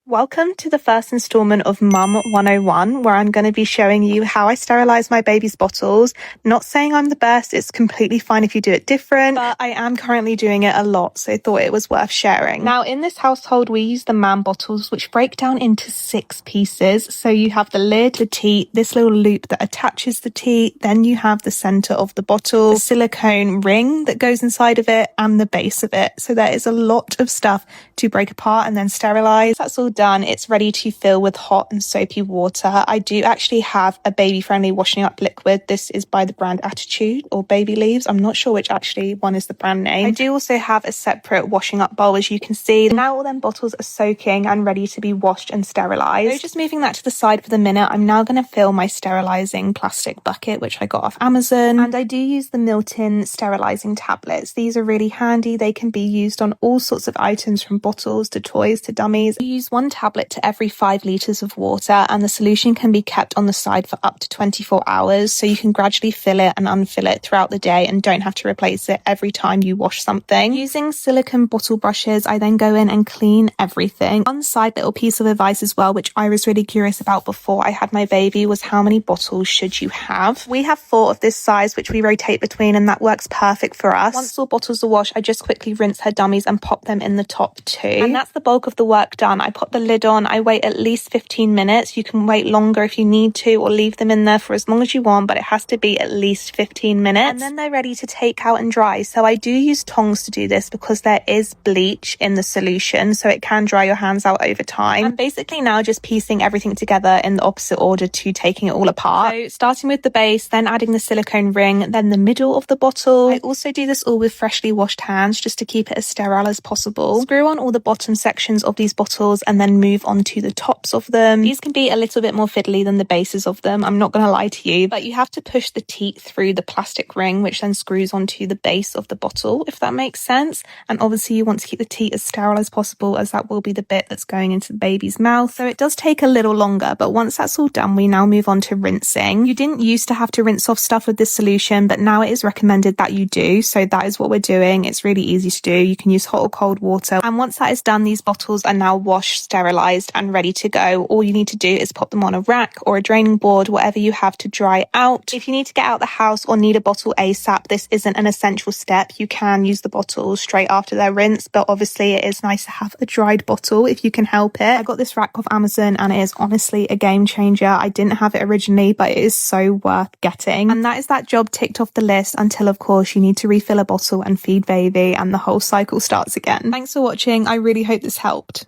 Welcome to the first installment of Mum 101, where I'm going to be showing you how I sterilize my baby's bottles. Not saying I'm the best, it's completely fine if you do it different, but I am currently doing it a lot, so I thought it was worth sharing. Now, in this household, we use the MAM bottles, which break down into 6 pieces. So you have the lid, the teat, this little loop that attaches the teat, then you have the center of the bottle, the silicone ring that goes inside of it, and the base of it. So there is a lot of stuff to break apart and then sterilize. That's all done. It's ready to fill with hot and soapy water. I do actually have a baby friendly washing up liquid. This is by the brand Attitude or Baby Leaves. I'm not sure which actually one is the brand name. I do also have a separate washing up bowl, as you can see. Now all them bottles are soaking and ready to be washed and sterilized. So just moving that to the side for the minute, I'm now going to fill my sterilizing plastic bucket, which I got off Amazon. And I do use the Milton sterilizing tablets. These are really handy. They can be used on all sorts of items, from bottles to toys to dummies. You use 1 tablet to every 5 litres of water, and the solution can be kept on the side for up to 24 hours, so you can gradually fill it and unfill it throughout the day and don't have to replace it every time you wash something. Using silicone bottle brushes, I then go in and clean everything. One side little piece of advice as well, which I was really curious about before I had my baby, was how many bottles should you have? We have 4 of this size, which we rotate between, and that works perfect for us. Once all bottles are washed, I just quickly rinse her dummies and pop them in the top 2. And that's the bulk of the work done. I pop the lid on, I wait at least 15 minutes. You can wait longer if you need to, or leave them in there for as long as you want, but it has to be at least 15 minutes. And then they're ready to take out and dry. So I do use tongs to do this because there is bleach in the solution, so it can dry your hands out over time. I'm basically now just piecing everything together in the opposite order to taking it all apart. So starting with the base, then adding the silicone ring, then the middle of the bottle. I also do this all with freshly washed hands just to keep it as sterile as possible. Screw on all the bottom sections of these bottles and then move on to the tops of them. These can be a little bit more fiddly than the bases of them, I'm not going to lie to you, but you have to push the teat through the plastic ring, which then screws onto the base of the bottle, if that makes sense. And obviously you want to keep the teat as sterile as possible, as that will be the bit that's going into the baby's mouth. So it does take a little longer, but once that's all done, we now move on to rinsing. You didn't used to have to rinse off stuff with this solution, but now it is recommended that you do. So that is what we're doing. It's really easy to do. You can use hot or cold water. And once that is done, these bottles are now washed, sterilized and ready to go. All you need to do is pop them on a rack or a draining board, whatever you have to dry out. If you need to get out the house or need a bottle ASAP, this isn't an essential step. You can use the bottles straight after their rinse, but obviously it is nice to have a dried bottle if you can help it. I got this rack off Amazon and it is honestly a game changer. I didn't have it originally, but it is so worth getting. And that is that job ticked off the list, until of course you need to refill a bottle and feed baby, and the whole cycle starts again. Thanks for watching. I really hope this helped.